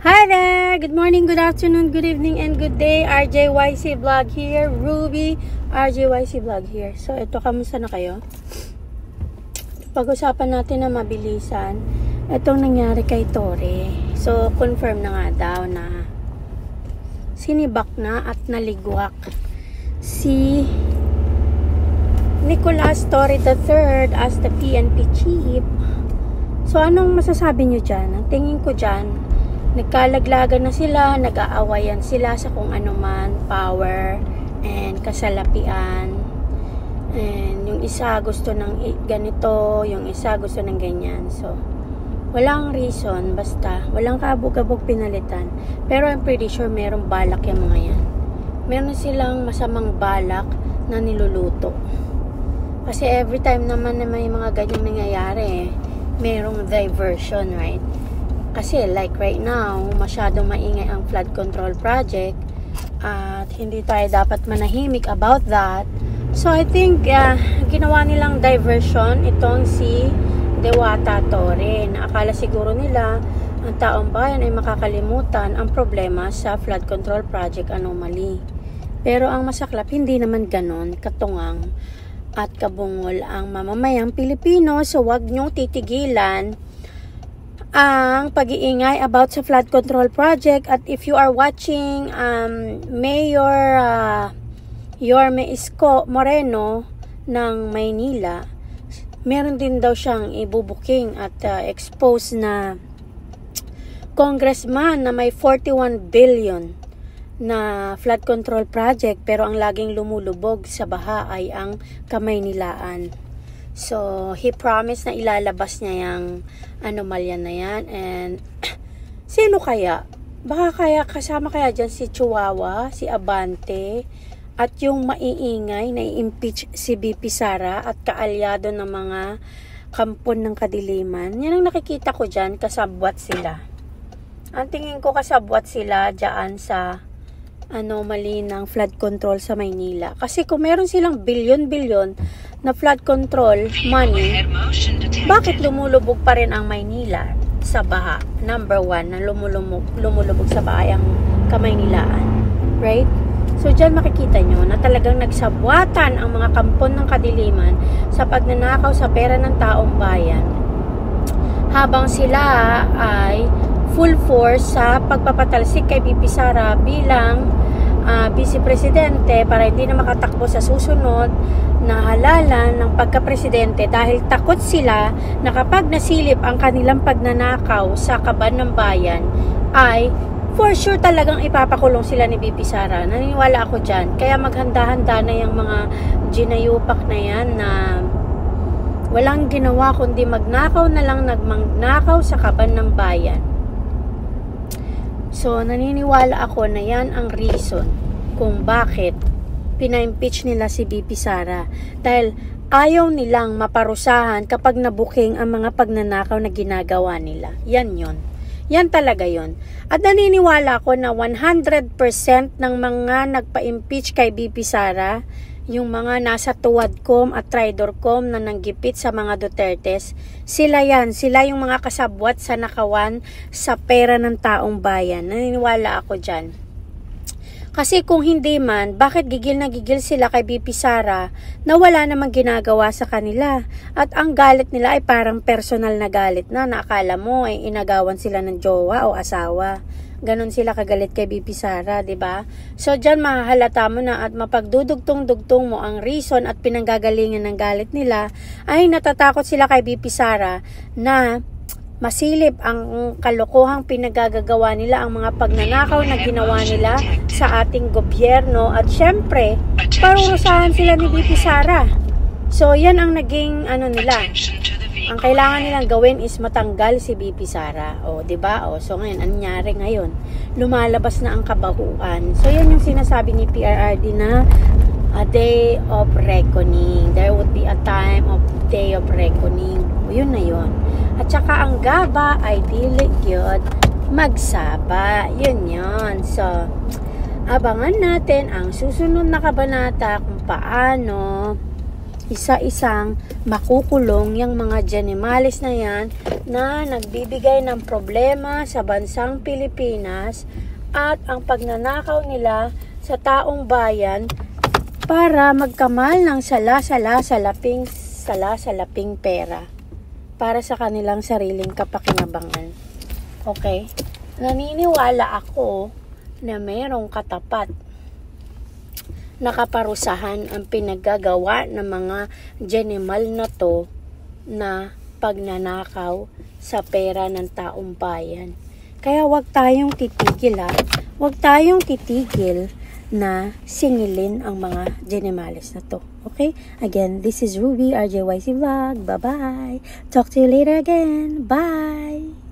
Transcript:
Hi there! Good morning, good afternoon, good evening, and good day. RJYC Vlog here. Ruby, RJYC Vlog here. So, ito, kamusta na kayo? Pag-usapan natin na mabilisan itong nangyari kay Torre. So, confirm na nga daw na sinibak na at naligwak si Nicolas Torre III as the PNP chief. So, anong masasabi nyo dyan? Ang tingin ko dyan, nagkalaglagan na sila, nag-aawayan sila sa kung ano man, power and kasalapian. And yung isa gusto ng ganito, yung isa gusto ng ganyan. So, walang reason, basta walang kabog-kabog pinalitan. Pero I'm pretty sure merong balak yung mga yan. Meron silang masamang balak na niluluto. Kasi every time naman na may mga ganyang nangyayari, merong diversion, right? Kasi like right now, masyadong maingay ang flood control project at hindi tayo dapat manahimik about that. So I think ginawa nilang diversion itong si Dewata Torre. Akala siguro nila ang taong bayan ay makakalimutan ang problema sa flood control project anomaly. Pero ang masaklap, hindi naman ganon katungang at kabungol ang mamamayang Pilipino. So wag nyong titigilan ang pag-iingay about sa flood control project. At if you are watching Mayor Yorme Isko Moreno ng Maynila, meron din daw siyang ibubuking at expose na congressman na may 41 billion na flood control project, pero ang laging lumulubog sa baha ay ang Kamaynilaan. So, he promised na ilalabas niya yung anomalya na yan. And, sino kaya? Baka kaya kasama kaya dyan si Chihuahua, si Abante, at yung maiingay na i-impeach si BP Sara at kaalyado ng mga kampon ng kadiliman. Yan ang nakikita ko dyan, kasabwat sila. Ang tingin ko kasabwat sila dyan sa anomaly ng flood control sa Maynila. Kasi kung meron silang bilyon-bilyon na flood control money, bakit lumulubog pa rin ang Maynila sa baha? Number one, na lumulubog sa baha ang Kamaynilaan. Right? So, dyan makikita nyo na talagang nagsabwatan ang mga kampon ng kadiliman sa pagnanakaw sa pera ng taong bayan. Habang sila ay full force sa pagpapatalsik kay BP Sara bilang Vice Presidente para hindi na makatakbo sa susunod na halalan ng pagka-presidente, dahil takot sila na kapag nasilip ang kanilang pagnanakaw sa kaban ng bayan ay for sure talagang ipapakulong sila ni BP Sara. Naniniwala ako dyan. Kaya maghanda-handa na yung mga ginayupak na yan na walang ginawa kundi magnakaw na lang, nagmangnakaw sa kaban ng bayan. So, naniniwala ako na yan ang reason kung bakit pina-impeach nila si BP Sara. Dahil ayaw nilang maparusahan kapag nabuking ang mga pagnanakaw na ginagawa nila. Yan yun. Yan talaga yun. At naniniwala ako na 100% ng mga nagpa-impeach kay BP Sara, yung mga nasa tuwadcom at traidorcom na nanggipit sa mga Dutertes, sila yan. Sila yung mga kasabwat sa nakawan sa pera ng taong bayan. Naniniwala ako dyan. Kasi kung hindi man, bakit gigil na gigil sila kay BP Sara na wala namang ginagawa sa kanila? At ang galit nila ay parang personal na galit na akala mo ay inagawan sila ng jowa o asawa. Ganon sila kagalit kay BP Sara, 'di ba? So diyan mahahalata mo na at mapagdudugtong-dugtong mo ang reason at pinanggagalingan ng galit nila ay natatakot sila kay BP Sara na masilip ang kalokohang pinagagagawa nila, ang mga pagnanakaw na ginawa nila sa ating gobyerno, at syempre parurusahan sila ni BP Sara. So yan ang naging nila. Ang kailangan nilang gawin is matanggal si BP Sara. O, 'di ba? O, so ngayon, anong nangyari ngayon? Lumalabas na ang kabahuan. So yan yung sinasabi ni PRRD na a day of reckoning. There would be a time of day of reckoning. O, yun na yun. At saka ang gaba ay dili gyud magsaba. Yun yun. So, abangan natin ang susunod na kabanata kung paano isa-isang makukulong yung mga Janimales na yan na nagbibigay ng problema sa bansang Pilipinas at ang pagnanakaw nila sa taong bayan para magkamal ng sala-salaping pera para sa kanilang sariling kapakinabangan. Okay? Naniniwala ako na mayroong katapat na kaparusahan ang pinaggagawa ng mga Janimal na to na pagnanakaw sa pera ng taong bayan. Kaya wag tayong titigil Wag tayong titigil na singilin ang mga Janimales na to. Okay? Again, this is Ruby, RJYC Vlog. Bye-bye. Talk to you later again. Bye!